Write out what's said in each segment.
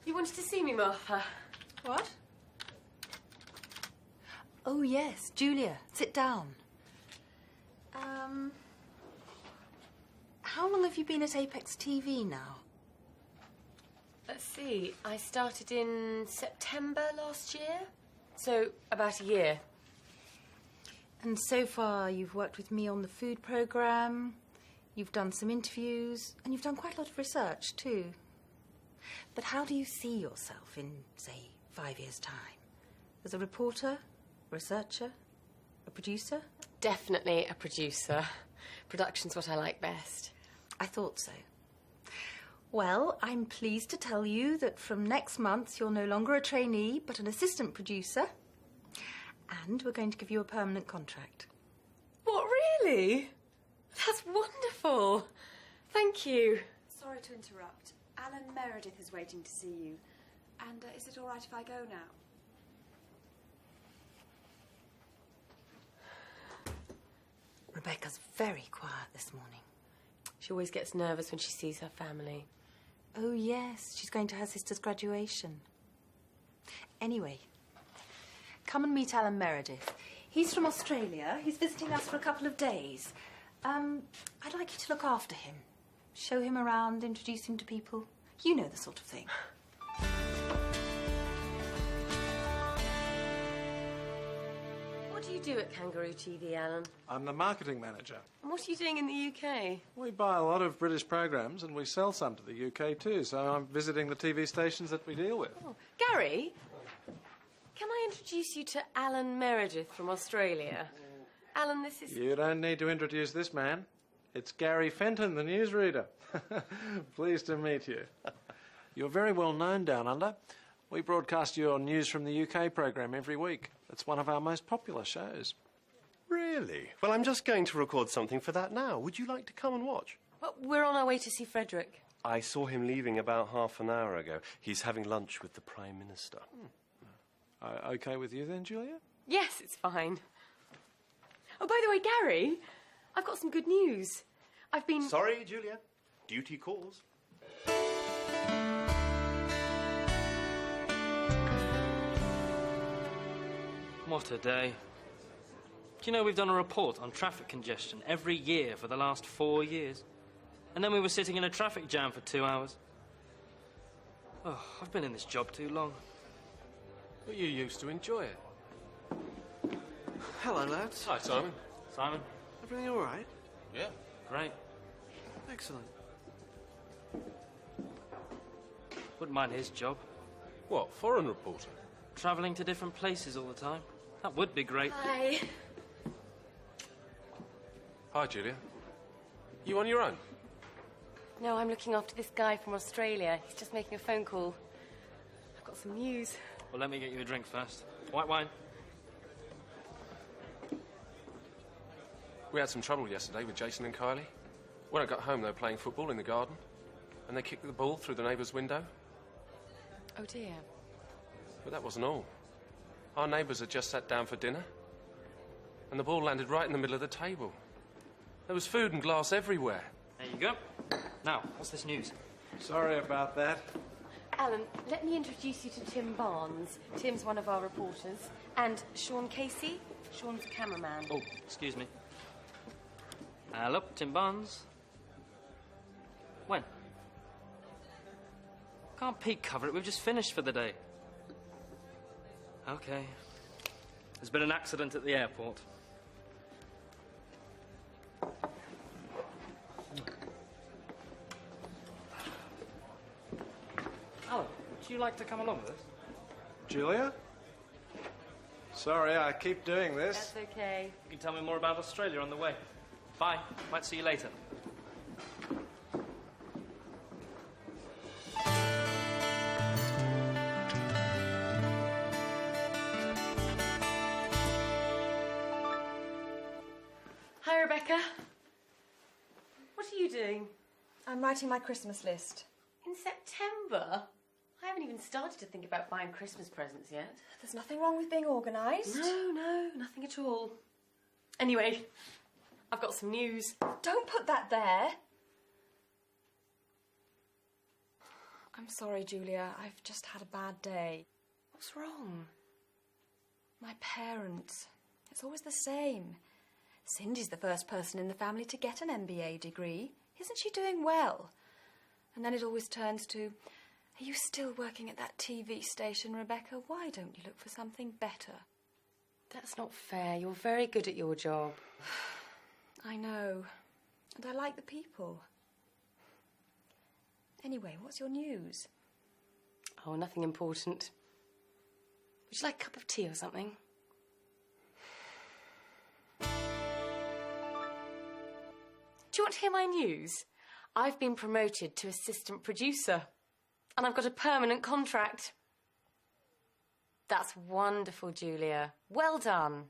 You wanted to see me, Martha? What? Oh, yes, Julia, sit down. How long have you been at Apex TV now? Let's see, I started in September last year, so about a year. And so far you've worked with me on the food programme, you've done some interviews, and you've done quite a lot of research too. But how do you see yourself in, say, 5 years' time? As a reporter, researcher, a producer? Definitely a producer. Production's what I like best. I thought so. Well, I'm pleased to tell you that from next month you're no longer a trainee, but an assistant producer. And we're going to give you a permanent contract. What, really? That's wonderful. Thank you. Sorry to interrupt. Alan Meredith is waiting to see you. And is it all right if I go now? Rebecca's very quiet this morning. She always gets nervous when she sees her family. Oh, yes, she's going to her sister's graduation. Anyway, come and meet Alan Meredith. He's from Australia. He's visiting us for a couple of days. I'd like you to look after him. Show him around, introduce him to people. You know the sort of thing. What do you do at Kangaroo TV, Alan? I'm the marketing manager. And what are you doing in the UK? We buy a lot of British programs and we sell some to the UK too, so I'm visiting the TV stations that we deal with. Oh, Gary, can I introduce you to Alan Meredith from Australia? Alan, this is... You don't need to introduce this man. It's Gary Fenton, the newsreader. Pleased to meet you. You're very well known down under. We broadcast your news from the UK program every week. It's one of our most popular shows. Really? Well, I'm just going to record something for that now. Would you like to come and watch? Well, we're on our way to see Frederick. I saw him leaving about half an hour ago. He's having lunch with the Prime Minister. Okay with you then, Julia? Yes, it's fine. Oh, by the way, Gary, I've got some good news. I've been... Sorry, Julia. Duty calls. What a day. Do you know we've done a report on traffic congestion every year for the last 4 years? And then we were sitting in a traffic jam for 2 hours. Oh, I've been in this job too long. But you used to enjoy it. Hello, lads. Hi, Simon. Simon? Everything all right? Yeah. Great. Excellent. Wouldn't mind his job. What, foreign reporter? Travelling to different places all the time. That would be great. Hi. Hi, Julia. You on your own? No, I'm looking after this guy from Australia. He's just making a phone call. I've got some news. Well, let me get you a drink first. White wine. We had some trouble yesterday with Jason and Kylie. When I got home, they were playing football in the garden, and they kicked the ball through the neighbour's window. Oh, dear. But that wasn't all. Our neighbours had just sat down for dinner, and the ball landed right in the middle of the table. There was food and glass everywhere. There you go. Now, what's this news? Sorry about that. Alan, let me introduce you to Tim Barnes. Tim's one of our reporters. And Sean Casey. Sean's the cameraman. Oh, excuse me. Hello, Tim Barnes. When? Can't peek cover it. We've just finished for the day. Okay. There's been an accident at the airport. Alan, would you like to come along with us? Julia? Sorry, I keep doing this. That's okay. You can tell me more about Australia on the way. Bye. Might see you later. Hi, Rebecca. What are you doing? I'm writing my Christmas list. In September? I haven't even started to think about buying Christmas presents yet. There's nothing wrong with being organised. No, nothing at all. Anyway, I've got some news. Don't put that there. I'm sorry, Julia. I've just had a bad day. What's wrong? My parents. It's always the same. Cindy's the first person in the family to get an MBA degree. Isn't she doing well? And then it always turns to, are you still working at that TV station, Rebecca? Why don't you look for something better? That's not fair. You're very good at your job. I know. And I like the people. Anyway, what's your news? Oh, nothing important. Would you like a cup of tea or something? Do you want to hear my news? I've been promoted to assistant producer. And I've got a permanent contract. That's wonderful, Julia. Well done.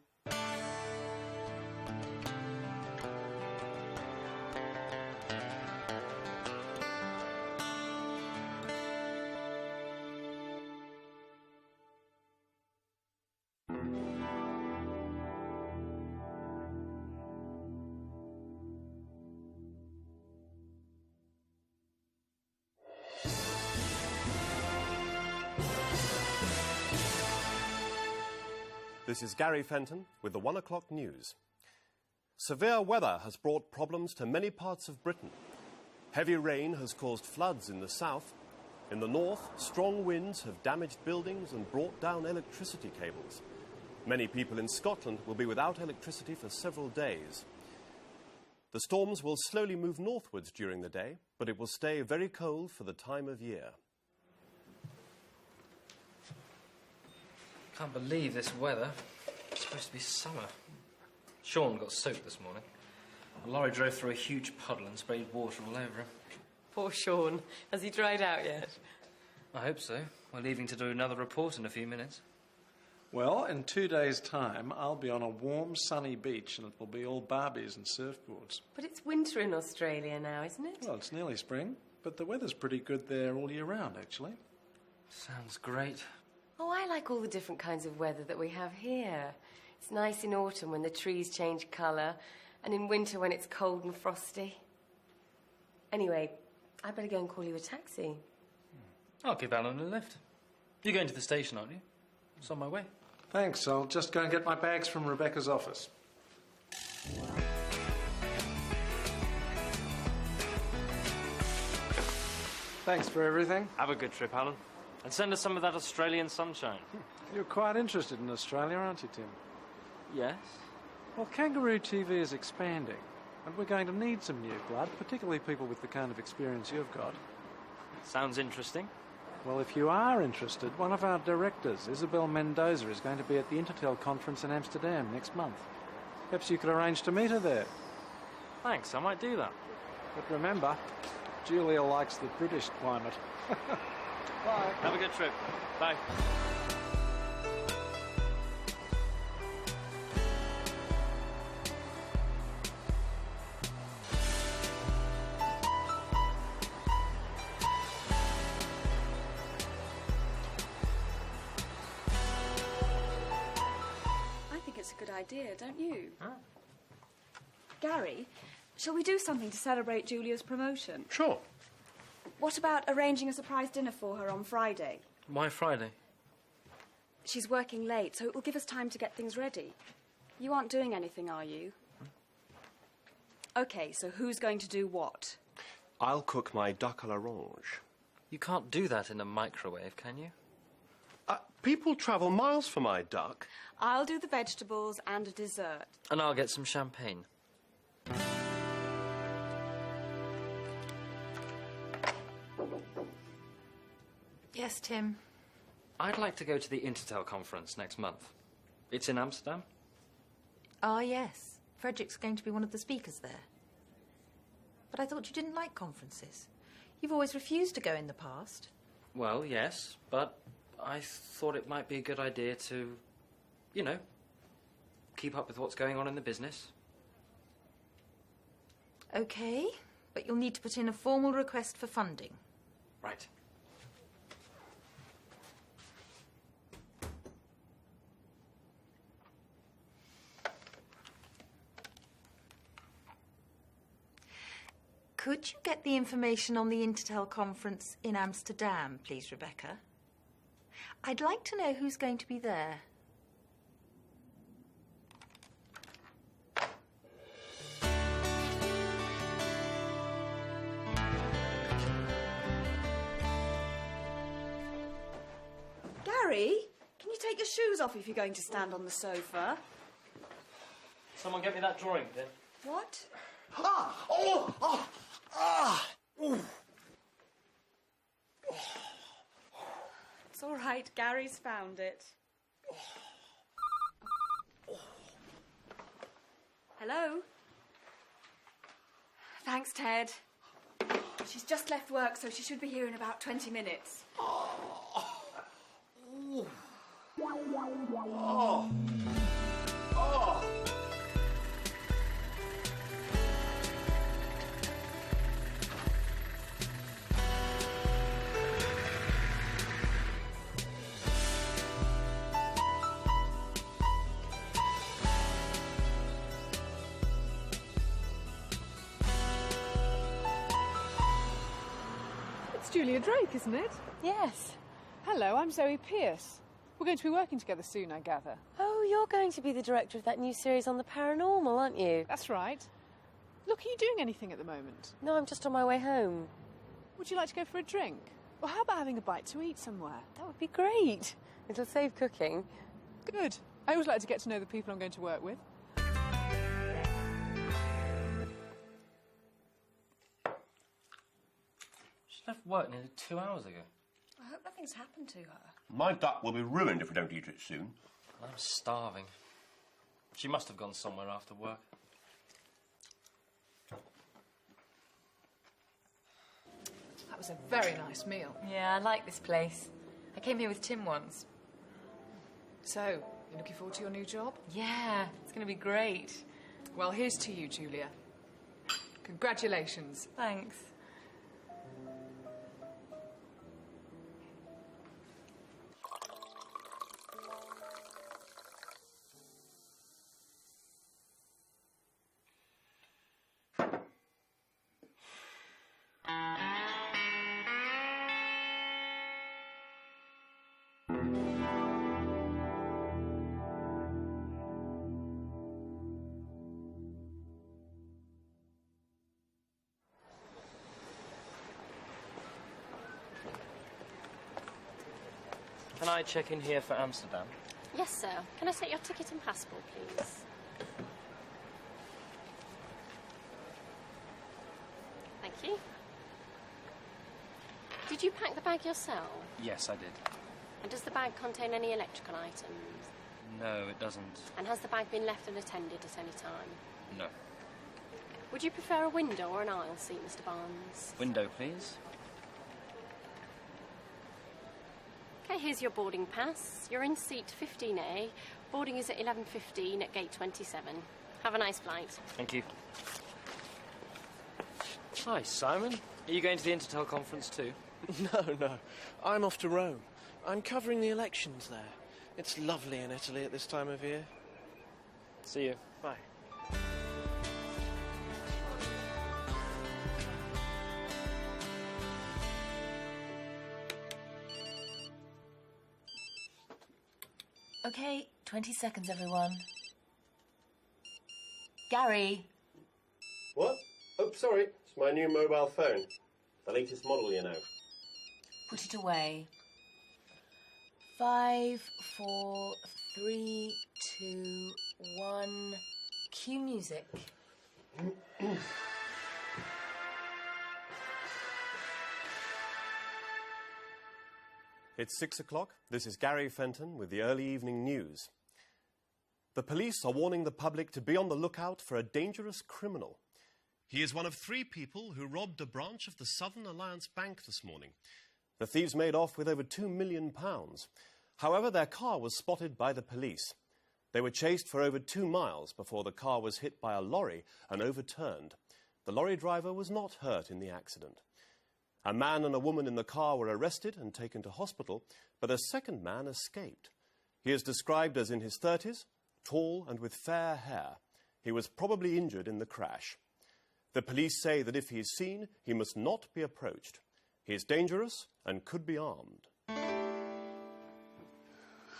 This is Gary Fenton with the 1 o'clock news. Severe weather has brought problems to many parts of Britain. Heavy rain has caused floods in the south. In the north, strong winds have damaged buildings and brought down electricity cables. Many people in Scotland will be without electricity for several days. The storms will slowly move northwards during the day, but it will stay very cold for the time of year. Can't believe this weather. It's supposed to be summer. Sean got soaked this morning. A lorry drove through a huge puddle and sprayed water all over him. Poor Sean. Has he dried out yet? I hope so. We're leaving to do another report in a few minutes. Well, in 2 days' time, I'll be on a warm, sunny beach and it will be all Barbies and surfboards. But it's winter in Australia now, isn't it? Well, it's nearly spring, but the weather's pretty good there all year round, actually. Sounds great. Oh, I like all the different kinds of weather that we have here. It's nice in autumn when the trees change colour, and in winter when it's cold and frosty. Anyway, I better go and call you a taxi. I'll give Alan a lift. You're going to the station, aren't you? It's on my way. Thanks. I'll just go and get my bags from Rebecca's office. Thanks for everything. Have a good trip, Alan. And send us some of that Australian sunshine. You're quite interested in Australia, aren't you, Tim? Yes? Well, Kangaroo TV is expanding, and we're going to need some new blood, particularly people with the kind of experience you've got. Sounds interesting. Well, if you are interested, one of our directors, Isabel Mendoza, is going to be at the Intertel conference in Amsterdam next month. Perhaps you could arrange to meet her there. Thanks, I might do that. But remember, Julia likes the British climate. Bye. Have a good trip. Bye. I think it's a good idea, don't you? Huh? Gary, shall we do something to celebrate Julia's promotion? Sure. What about arranging a surprise dinner for her on Friday? Why Friday? She's working late, so it will give us time to get things ready. You aren't doing anything, are you? OK, so who's going to do what? I'll cook my duck à l'orange. You can't do that in a microwave, can you? People travel miles for my duck. I'll do the vegetables and a dessert. And I'll get some champagne. Yes, Tim? I'd like to go to the Intertel conference next month. It's in Amsterdam. Ah, yes. Frederick's going to be one of the speakers there. But I thought you didn't like conferences. You've always refused to go in the past. Well, yes, but I thought it might be a good idea to, you know, keep up with what's going on in the business. OK, but you'll need to put in a formal request for funding. Right. Could you get the information on the Intertel conference in Amsterdam, please, Rebecca? I'd like to know who's going to be there. Gary, can you take your shoes off if you're going to stand on the sofa? Someone get me that drawing, then. What? It's all right, Gary's found it. Hello? Thanks, Ted. She's just left work, so she should be here in about 20 minutes. It's Julia Drake, isn't it? Yes. Hello, I'm Zoe Pierce. We're going to be working together soon, I gather. Oh, you're going to be the director of that new series on the paranormal, aren't you? That's right. Look, are you doing anything at the moment? No, I'm just on my way home. Would you like to go for a drink? Or how about having a bite to eat somewhere? That would be great. It'll save cooking. Good. I always like to get to know the people I'm going to work with. She left work nearly 2 hours ago. I hope nothing's happened to her. My duck will be ruined if we don't eat it soon. I'm starving. She must have gone somewhere after work. That was a very nice meal. Yeah, I like this place. I came here with Tim once. So, you looking forward to your new job? Yeah, it's going to be great. Well, here's to you, Julia. Congratulations. Thanks. Can I check in here for Amsterdam? Yes, sir. Can I set your ticket and passport, please? Thank you. Did you pack the bag yourself? Yes, I did. And does the bag contain any electrical items? No, it doesn't. And has the bag been left unattended at any time? No. Would you prefer a window or an aisle seat, Mr. Barnes? Window, please. Okay, here's your boarding pass. You're in seat 15A. Boarding is at 11:15 at gate 27. Have a nice flight. Thank you. Hi, Simon. Are you going to the Intertel conference too? No. I'm off to Rome. I'm covering the elections there. It's lovely in Italy at this time of year. See you. Bye. Okay, 20 seconds, everyone. Gary. What? Oh, sorry. It's my new mobile phone. The latest model, you know. Put it away. 5, 4, 3, 2, 1. Cue music. It's 6 o'clock. This is Gary Fenton with the early evening news. The police are warning the public to be on the lookout for a dangerous criminal. He is one of 3 people who robbed a branch of the Southern Alliance Bank this morning. The thieves made off with over £2 million. However, their car was spotted by the police. They were chased for over 2 miles before the car was hit by a lorry and overturned. The lorry driver was not hurt in the accident. A man and a woman in the car were arrested and taken to hospital, but a second man escaped. He is described as in his 30s, tall and with fair hair. He was probably injured in the crash. The police say that if he is seen, he must not be approached. He is dangerous and could be armed.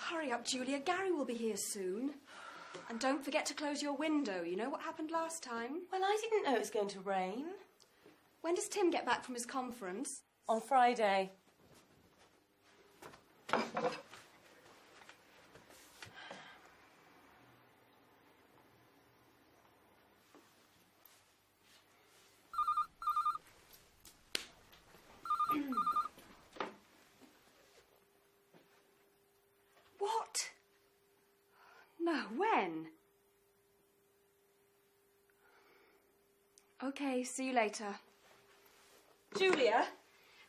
Hurry up, Julia. Gary will be here soon. And don't forget to close your window. You know what happened last time? Well, I didn't know it was going to rain. When does Tim get back from his conference? On Friday. What? No, when? OK, see you later. Julia,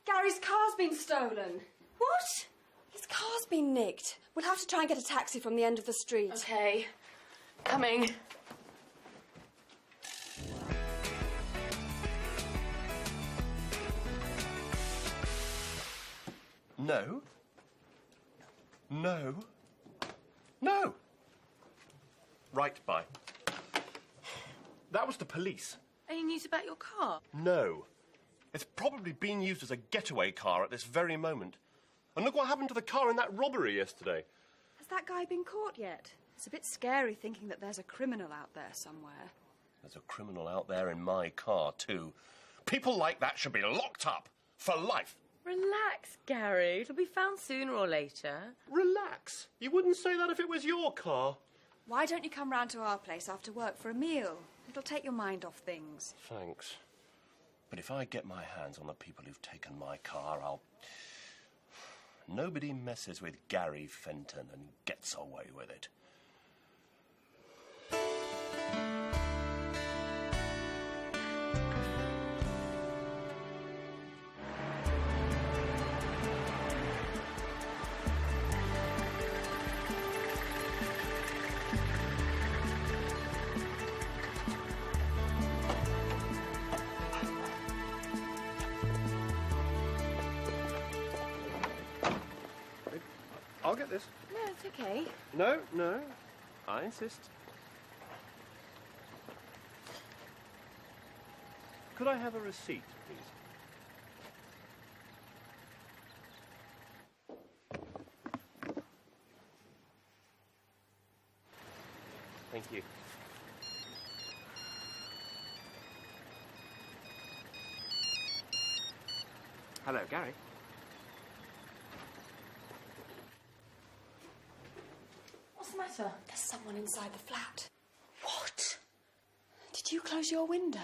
Gary's car's been stolen. What? His car's been nicked. We'll have to try and get a taxi from the end of the street. OK. Coming. No. No. No. Right, bye. That was the police. Any news about your car? No. It's probably being used as a getaway car at this very moment. And look what happened to the car in that robbery yesterday. Has that guy been caught yet? It's a bit scary thinking that there's a criminal out there somewhere. There's a criminal out there in my car, too. People like that should be locked up for life. Relax, Gary. It'll be found sooner or later. Relax. You wouldn't say that if it was your car. Why don't you come round to our place after work for a meal? It'll take your mind off things. Thanks. But if I get my hands on the people who've taken my car, I'll... Nobody messes with Gary Fenton and gets away with it. I'll get this. No, it's OK. No, no. I insist. Could I have a receipt, please? Thank you. Hello, Gary. What's the matter? There's someone inside the flat. What? Did you close your window?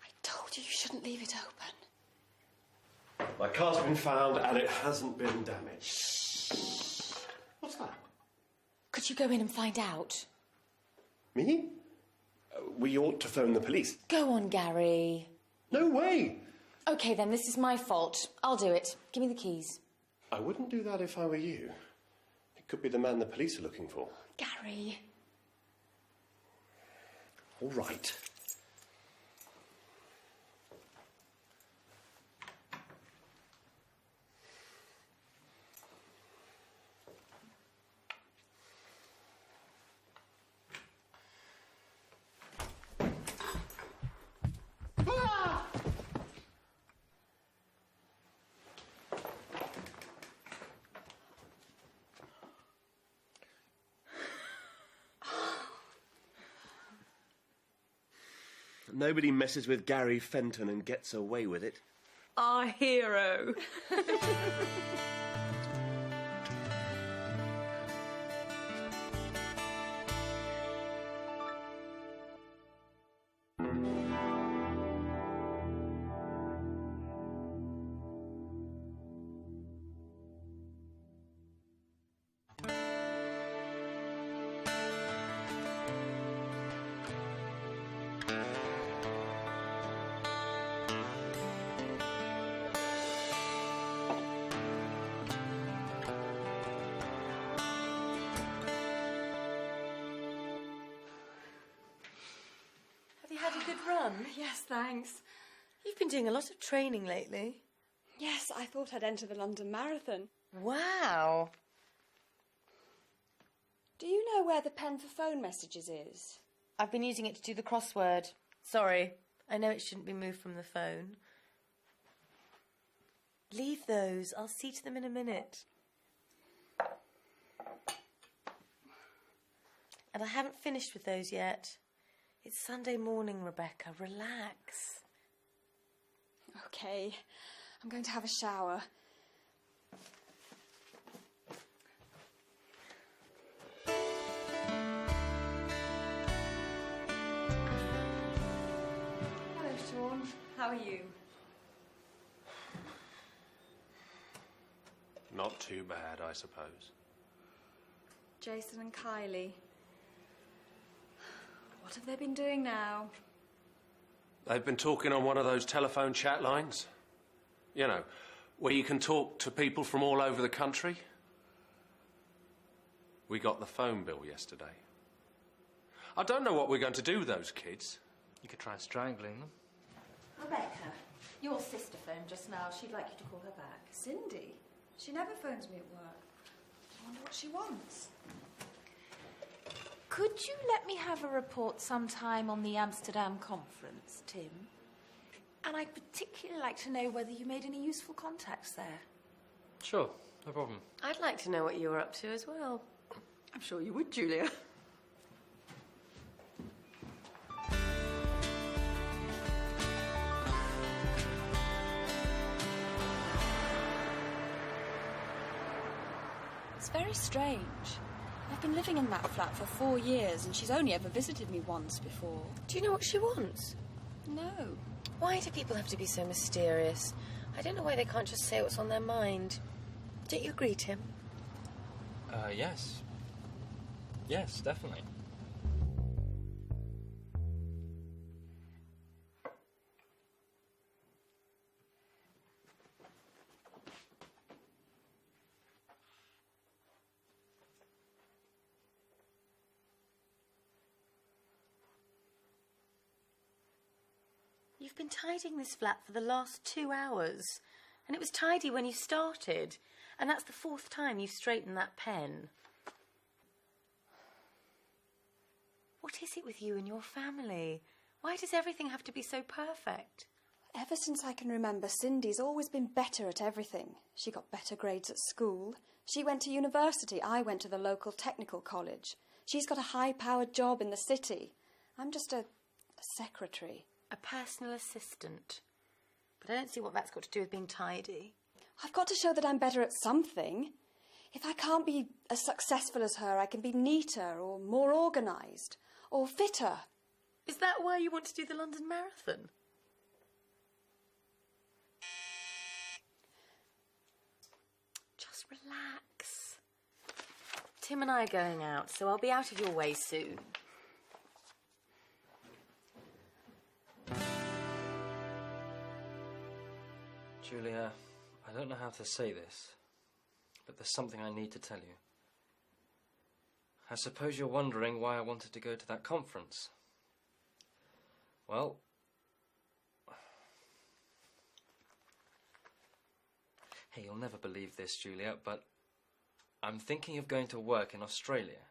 I told you you shouldn't leave it open. My car's been found and it hasn't been damaged. Shh. What's that? Could you go in and find out? Me? We ought to phone the police. Go on, Gary. No way! OK, then, this is my fault. I'll do it. Give me the keys. I wouldn't do that if I were you. It could be the man the police are looking for. Gary. All right. Nobody messes with Gary Fenton and gets away with it. Our hero. Had a good run? Yes, thanks. You've been doing a lot of training lately. Yes, I thought I'd enter the London Marathon. Wow. Do you know where the pen for phone messages is? I've been using it to do the crossword. Sorry, I know it shouldn't be moved from the phone. Leave those. I'll see to them in a minute. And I haven't finished with those yet. It's Sunday morning, Rebecca. Relax. OK, I'm going to have a shower. Hello, Sean. How are you? Not too bad, I suppose. Jason and Kylie. What have they been doing now? They've been talking on one of those telephone chat lines. You know, where you can talk to people from all over the country. We got the phone bill yesterday. I don't know what we're going to do with those kids. You could try strangling them. Rebecca, your sister phoned just now. She'd like you to call her back. Cindy? She never phones me at work. I wonder what she wants. Could you let me have a report sometime on the Amsterdam conference, Tim? And I'd particularly like to know whether you made any useful contacts there. Sure, no problem. I'd like to know what you were up to as well. I'm sure you would, Julia. It's very strange. I've been living in that flat for 4 years and she's only ever visited me once before. Do you know what she wants? No. Why do people have to be so mysterious? I don't know why they can't just say what's on their mind. Don't you agree, Tim? Yes. Yes, definitely. You've been tidying this flat for the last 2 hours. And it was tidy when you started. And that's the 4th time you've straightened that pen. What is it with you and your family? Why does everything have to be so perfect? Ever since I can remember, Cindy's always been better at everything. She got better grades at school. She went to university. I went to the local technical college. She's got a high-powered job in the city. I'm just a secretary. A personal assistant. But I don't see what that's got to do with being tidy. I've got to show that I'm better at something. If I can't be as successful as her, I can be neater or more organised or fitter. Is that why you want to do the London Marathon? Just relax. Tim and I are going out, so I'll be out of your way soon. Julia, I don't know how to say this, but there's something I need to tell you. I suppose you're wondering why I wanted to go to that conference. Well, hey, you'll never believe this, Julia, but I'm thinking of going to work in Australia.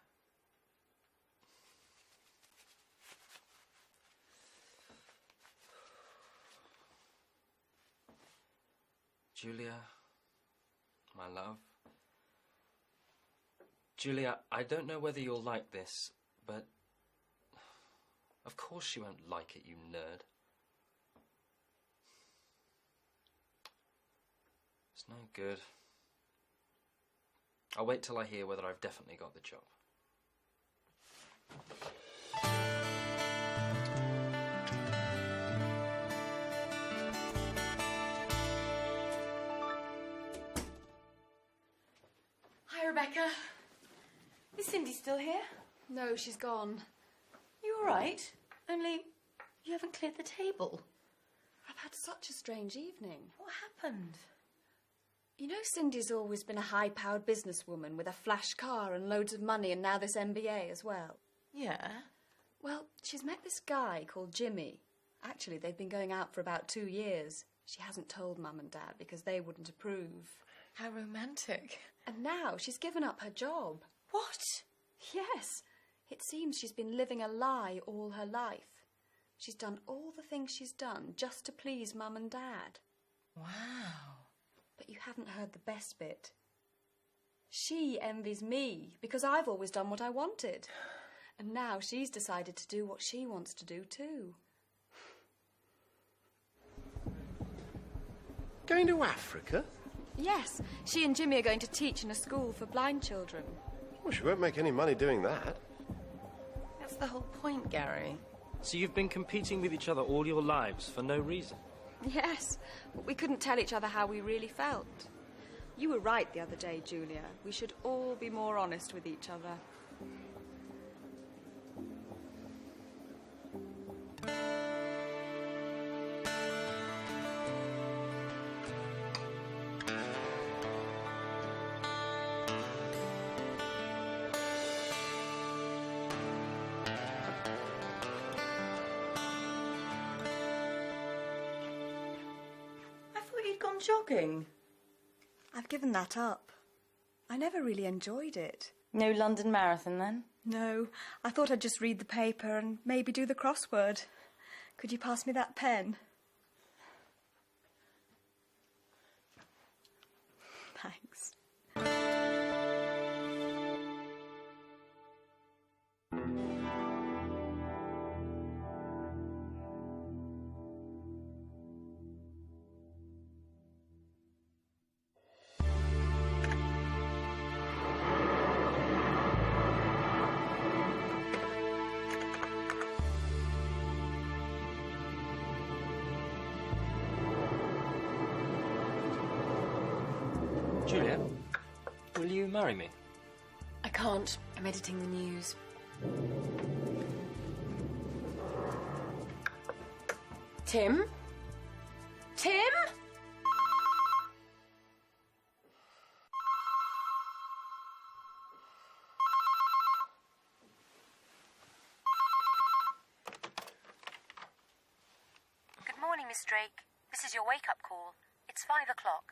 Julia, my love. Julia, I don't know whether you'll like this, but of course she won't like it, you nerd. It's no good. I'll wait till I hear whether I've definitely got the job. Hi, Rebecca. Is Cindy still here? No, she's gone. You all right? Only you haven't cleared the table. I've had such a strange evening. What happened? You know, Cindy's always been a high-powered businesswoman with a flash car and loads of money and now this MBA as well. Yeah? Well, she's met this guy called Jimmy. Actually, they've been going out for about 2 years. She hasn't told Mum and Dad because they wouldn't approve. How romantic. And now she's given up her job. What? Yes. It seems she's been living a lie all her life. She's done all the things she's done just to please Mum and Dad. Wow. But you haven't heard the best bit. She envies me because I've always done what I wanted. And now she's decided to do what she wants to do too. Going to Africa? Yes, she and Jimmy are going to teach in a school for blind children. Well, she won't make any money doing that. That's the whole point, Gary. So you've been competing with each other all your lives for no reason? Yes, but we couldn't tell each other how we really felt. You were right the other day, Julia. We should all be more honest with each other. Jogging? I've given that up. I never really enjoyed it. No London Marathon, then? No, I thought I'd just read the paper and maybe do the crossword. Could you pass me that pen? Thanks. Julia, will you marry me? I can't. I'm editing the news. Tim? Tim? Good morning, Miss Drake. This is your wake-up call. It's 5 o'clock.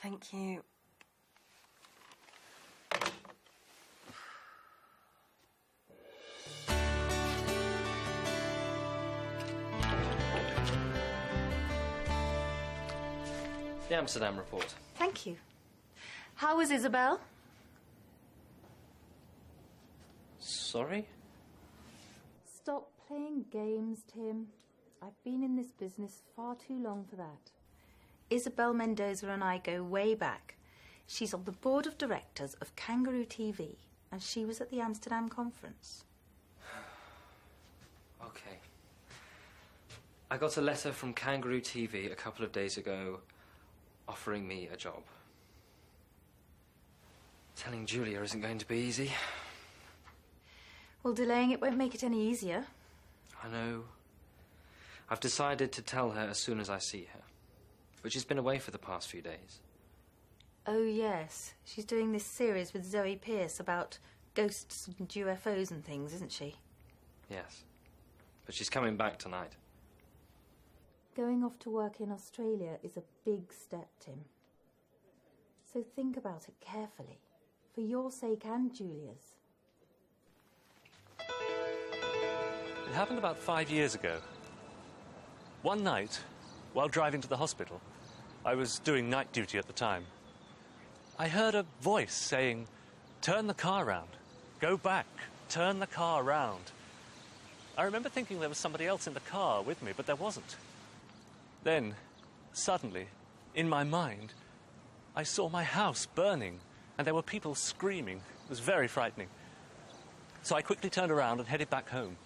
Thank you. The Amsterdam report. Thank you. How was Isabel? Sorry? Stop playing games, Tim. I've been in this business far too long for that. Isabel Mendoza and I go way back. She's on the board of directors of Kangaroo TV, and she was at the Amsterdam conference. Okay. I got a letter from Kangaroo TV a couple of days ago offering me a job. Telling Julia isn't going to be easy. Well, delaying it won't make it any easier. I know. I've decided to tell her as soon as I see her. But she's been away for the past few days. Oh, yes. She's doing this series with Zoe Pierce about ghosts and UFOs and things, isn't she? Yes. But she's coming back tonight. Going off to work in Australia is a big step, Tim. So think about it carefully, for your sake and Julia's. It happened about 5 years ago. One night, while driving to the hospital, I was doing night duty at the time. I heard a voice saying, "Turn the car round. Go back. Turn the car round." I remember thinking there was somebody else in the car with me, but there wasn't. Then, suddenly, in my mind, I saw my house burning, and there were people screaming. It was very frightening. So I quickly turned around and headed back home.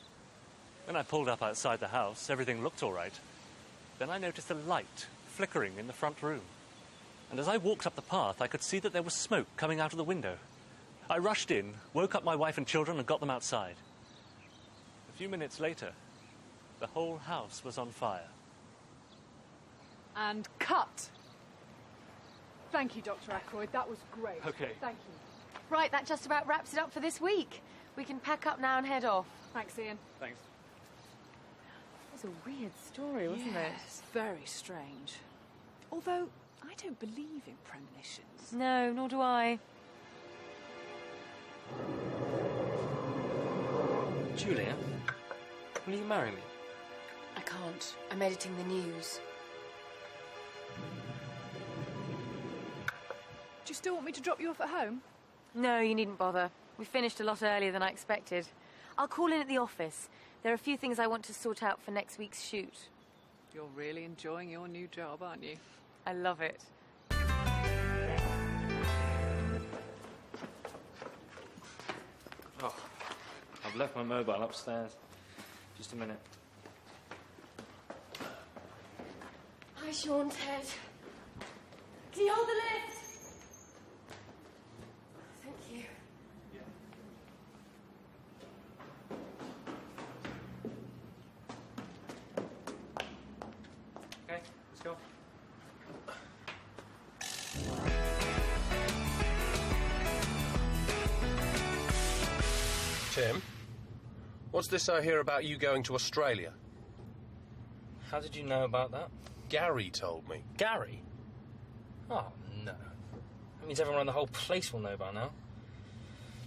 When I pulled up outside the house, everything looked all right. Then I noticed a light flickering in the front room. And as I walked up the path, I could see that there was smoke coming out of the window. I rushed in, woke up my wife and children, and got them outside. A few minutes later, the whole house was on fire. And cut. Thank you, Dr. Ackroyd. That was great. Okay. Thank you. Right, that just about wraps it up for this week. We can pack up now and head off. Thanks, Ian. Thanks. It was a weird story, wasn't it? Yes, very strange. Although, I don't believe in premonitions. No, nor do I. Julia, will you marry me? I can't. I'm editing the news. Do you still want me to drop you off at home? No, you needn't bother. We finished a lot earlier than I expected. I'll call in at the office. There are a few things I want to sort out for next week's shoot. You're really enjoying your new job, aren't you? I love it. Oh, I've left my mobile upstairs. Just a minute. Hi, Sean, Ted. Can you hold the lift? Thank you. Okay, let's go. Tim, what's this I hear about you going to Australia? How did you know about that? Gary told me. Gary? Oh, no. That means everyone around the whole place will know by now.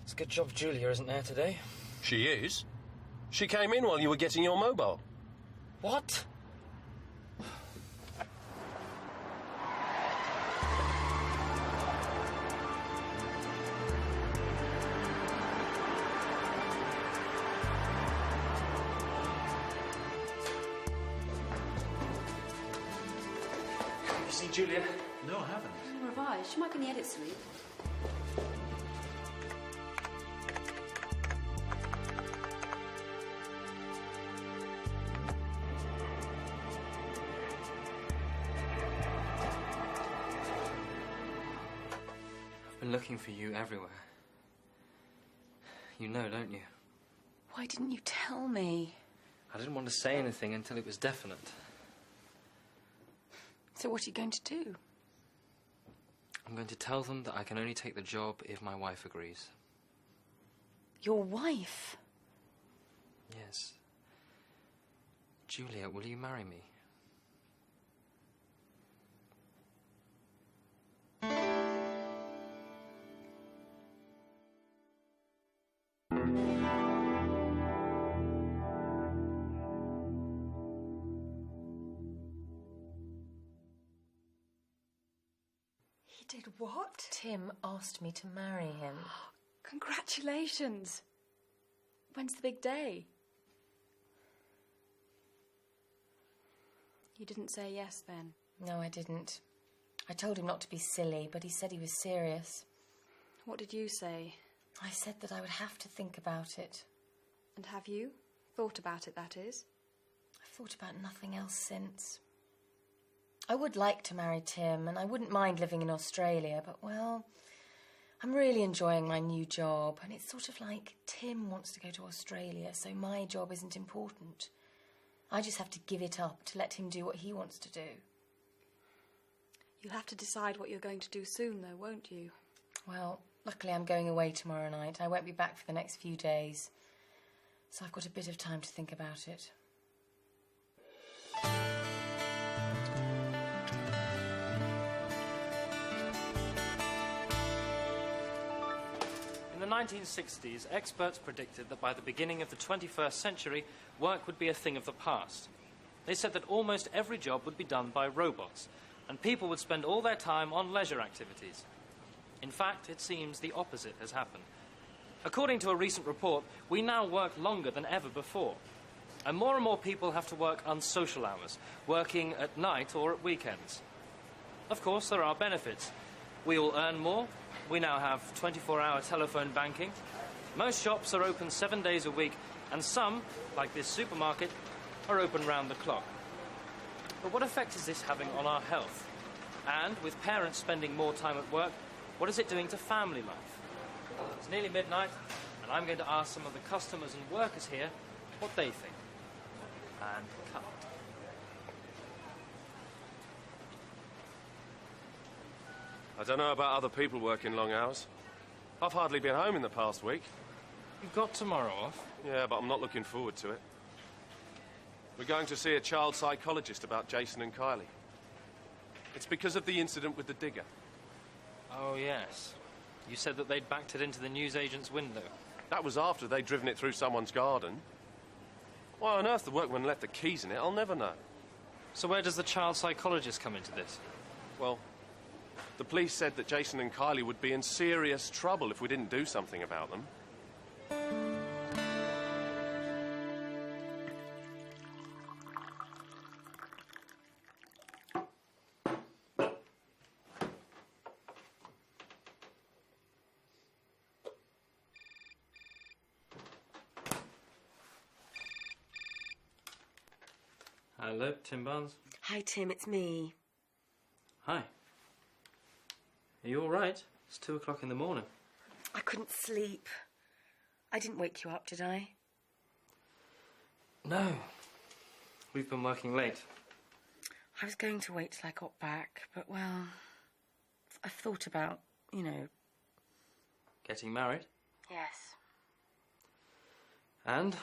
It's a good job Julia isn't there today. She is. She came in while you were getting your mobile. What? You see Julia? No, I haven't. Revise. She might be in the edit suite. I've been looking for you everywhere. You know, don't you? Why didn't you tell me? I didn't want to say anything until it was definite. So what are you going to do? I'm going to tell them that I can only take the job if my wife agrees. Your wife? Yes. Julia, will you marry me? He did what? Tim asked me to marry him. Congratulations. When's the big day? You didn't say yes then? No, I didn't. I told him not to be silly, but he said he was serious. What did you say? I said that I would have to think about it. And have you? Thought about it, that is? I've thought about nothing else since. I would like to marry Tim, and I wouldn't mind living in Australia, but, well, I'm really enjoying my new job, and it's sort of like Tim wants to go to Australia, so my job isn't important. I just have to give it up to let him do what he wants to do. You'll have to decide what you're going to do soon, though, won't you? Well, luckily I'm going away tomorrow night. I won't be back for the next few days, so I've got a bit of time to think about it. In the 1960s, experts predicted that by the beginning of the 21st century, work would be a thing of the past. They said that almost every job would be done by robots, and people would spend all their time on leisure activities. In fact, it seems the opposite has happened. According to a recent report, we now work longer than ever before. And more people have to work unsocial hours, working at night or at weekends. Of course, there are benefits. We all earn more. We now have 24-hour telephone banking. Most shops are open 7 days a week, and some, like this supermarket, are open round the clock. But what effect is this having on our health? And with parents spending more time at work, what is it doing to family life? It's nearly midnight, and I'm going to ask some of the customers and workers here what they think. And cut. I don't know about other people working long hours. I've hardly been home in the past week. You've got tomorrow off? Yeah, but I'm not looking forward to it. We're going to see a child psychologist about Jason and Kylie. It's because of the incident with the digger. Oh, yes. You said that they'd backed it into the newsagent's window. That was after they'd driven it through someone's garden. Why on earth the workman left the keys in it, I'll never know. So where does the child psychologist come into this? Well, the police said that Jason and Kylie would be in serious trouble if we didn't do something about them. Hello, Tim Barnes. Hi, Tim, it's me. Hi. Are you all right? It's 2 o'clock in the morning. I couldn't sleep. I didn't wake you up, did I? No. We've been working late. I was going to wait till I got back, but, well, I've thought about, you know... Getting married? Yes. And?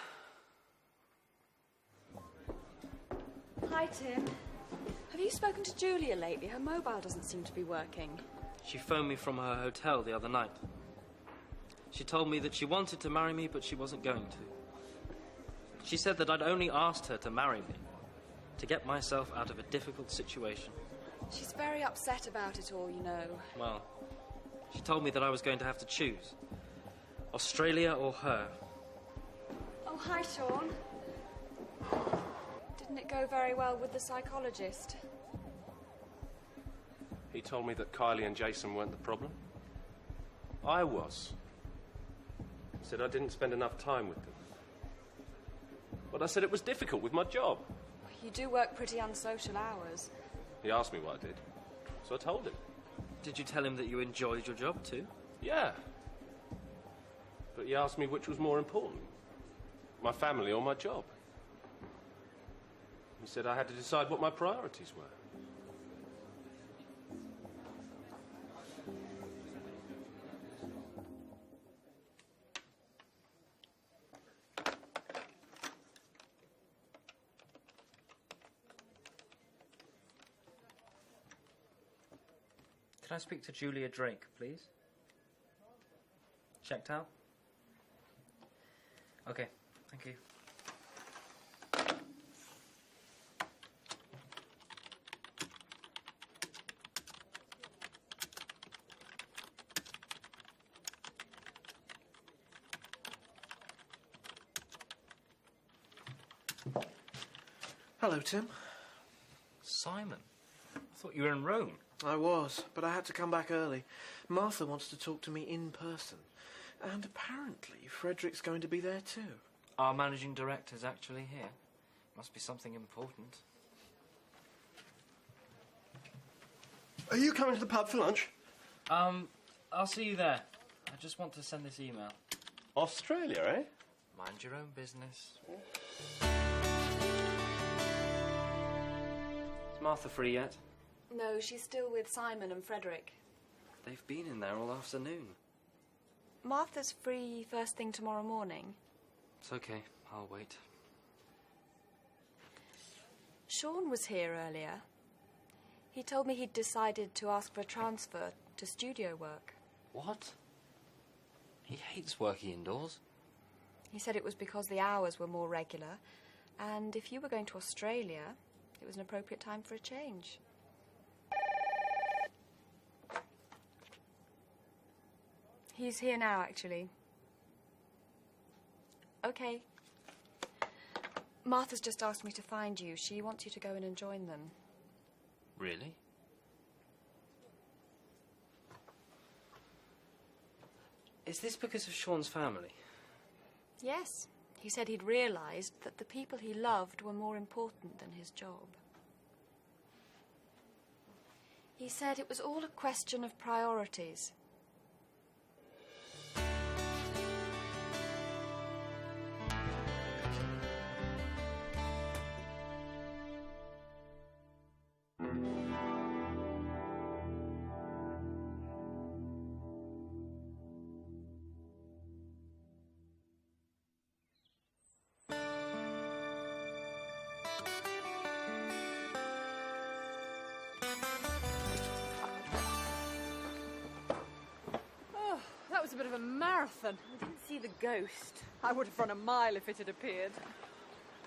Hi, Tim. Have you spoken to Julia lately? Her mobile doesn't seem to be working. She phoned me from her hotel the other night. She told me that she wanted to marry me, but she wasn't going to. She said that I'd only asked her to marry me, to get myself out of a difficult situation. She's very upset about it all, you know. Well, she told me that I was going to have to choose. Australia or her. Oh, hi, Sean. Didn't it go very well with the psychologist? He told me that Kylie and Jason weren't the problem. I was. He said I didn't spend enough time with them. But I said it was difficult with my job. You do work pretty unsocial hours. He asked me what I did, so I told him. Did you tell him that you enjoyed your job too? Yeah. But he asked me which was more important, my family or my job. He said I had to decide what my priorities were. Can I speak to Julia Drake, please? Checked out? Okay, thank you. Hello, Tim. Simon, I thought you were in Rome. I was, but I had to come back early. Martha wants to talk to me in person. And apparently Frederick's going to be there too. Our managing director's actually here. Must be something important. Are you coming to the pub for lunch? I'll see you there. I just want to send this email. Australia, eh? Mind your own business. Is Martha free yet? No, she's still with Simon and Frederick. They've been in there all afternoon. Martha's free first thing tomorrow morning. It's okay. I'll wait. Sean was here earlier. He told me he'd decided to ask for a transfer to studio work. What? He hates working indoors. He said it was because the hours were more regular, and if you were going to Australia, it was an appropriate time for a change. He's here now, actually. Okay. Martha's just asked me to find you. She wants you to go in and join them. Really? Is this because of Sean's family? Yes. He said he'd realised that the people he loved were more important than his job. He said it was all a question of priorities. That was a bit of a marathon. We didn't see the ghost. I would have run a mile if it had appeared.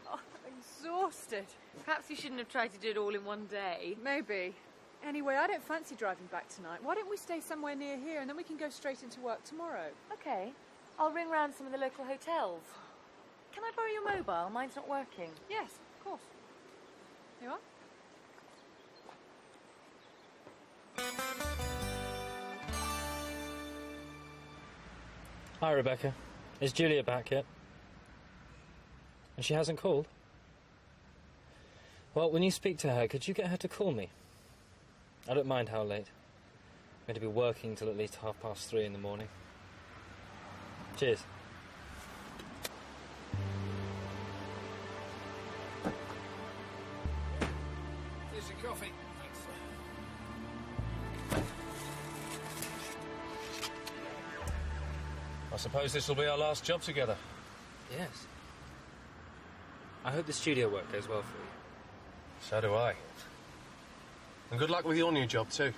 Oh, I'm exhausted. Perhaps you shouldn't have tried to do it all in one day. Maybe. Anyway, I don't fancy driving back tonight. Why don't we stay somewhere near here and then we can go straight into work tomorrow? Okay. I'll ring round some of the local hotels. Can I borrow your mobile? Mine's not working. Yes, of course. You are? Hi, Rebecca. Is Julia back yet? And she hasn't called? Well, when you speak to her, could you get her to call me? I don't mind how late. I'm going to be working till at least 3:30 in the morning. Cheers. Here's your coffee. I suppose this will be our last job together. Yes. I hope the studio work goes well for you. So do I. And good luck with your new job, too.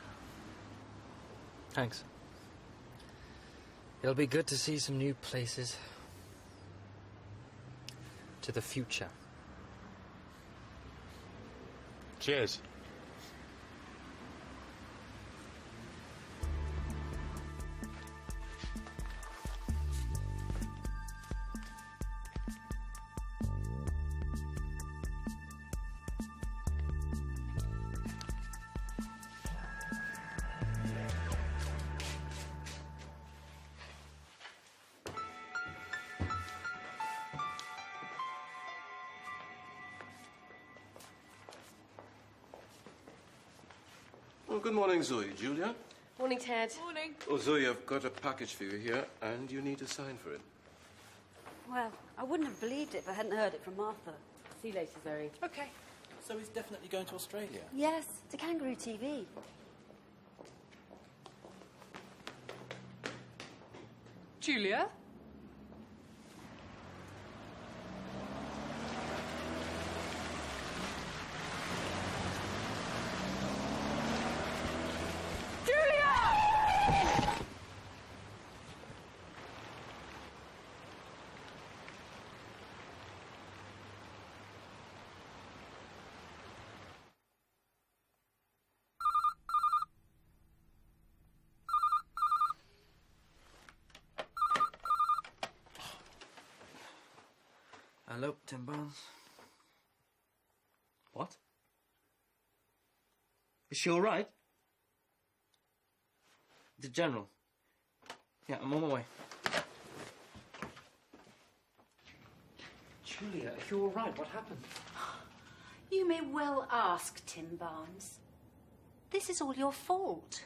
Thanks. It'll be good to see some new places. To the future. Cheers. Well, good morning, Zoe. Julia? Morning, Ted. Morning. Oh, Zoe, I've got a package for you here, and you need to sign for it. Well, I wouldn't have believed it if I hadn't heard it from Martha. See you later, Zoe. Okay. So he's definitely going to Australia? Yes, to Kangaroo TV. Julia? Hello, Tim Barnes. What? Is she all right? The General. Yeah, I'm on my way. Julia, are you all right? What happened? You may well ask, Tim Barnes. This is all your fault.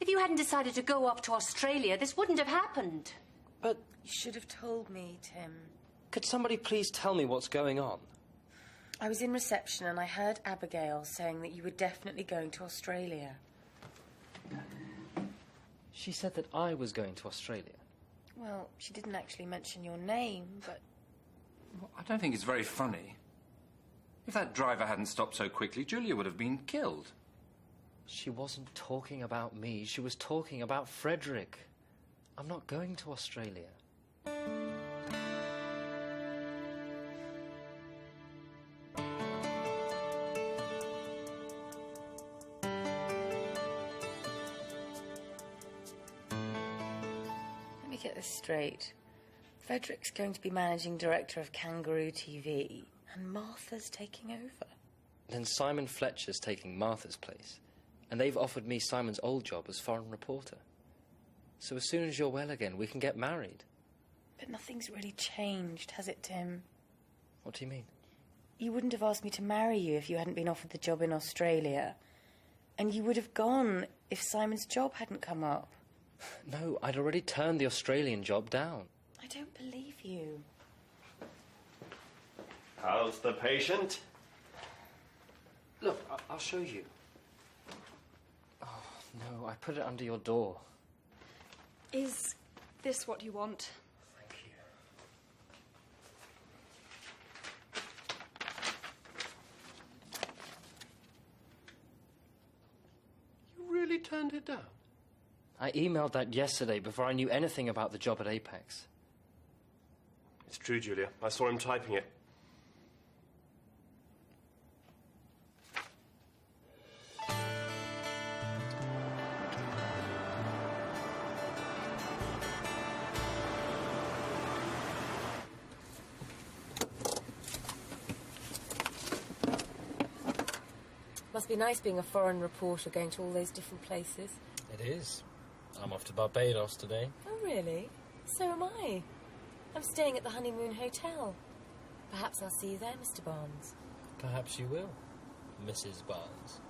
If you hadn't decided to go up to Australia, this wouldn't have happened. But You should have told me, Tim. could somebody please tell me what's going on? I was in reception and I heard Abigail saying that you were definitely going to Australia. She said that I was going to Australia. Well, she didn't actually mention your name, but... Well, I don't think it's very funny. If that driver hadn't stopped so quickly, Julia would have been killed. She wasn't talking about me. She was talking about Frederick. I'm not going to Australia. Let me get this straight. Frederick's going to be managing director of Kangaroo TV, and Martha's taking over. Then Simon Fletcher's taking Martha's place, and they've offered me Simon's old job as foreign reporter. So as soon as you're well again, we can get married. But nothing's really changed, has it, Tim? What do you mean? You wouldn't have asked me to marry you if you hadn't been offered the job in Australia. And you would have gone if Simon's job hadn't come up. No, I'd already turned the Australian job down. I don't believe you. How's the patient? Look, I'll show you. Oh, no, I put it under your door. Is this what you want? Thank you. You really turned it down? I emailed that yesterday before I knew anything about the job at Apex. It's true, Julia. I saw him typing it. Must be nice being a foreign reporter going to all those different places. It is. I'm off to Barbados today. Oh, really? So am I. I'm staying at the Honeymoon Hotel. Perhaps I'll see you there, Mr. Barnes. Perhaps you will, Mrs. Barnes.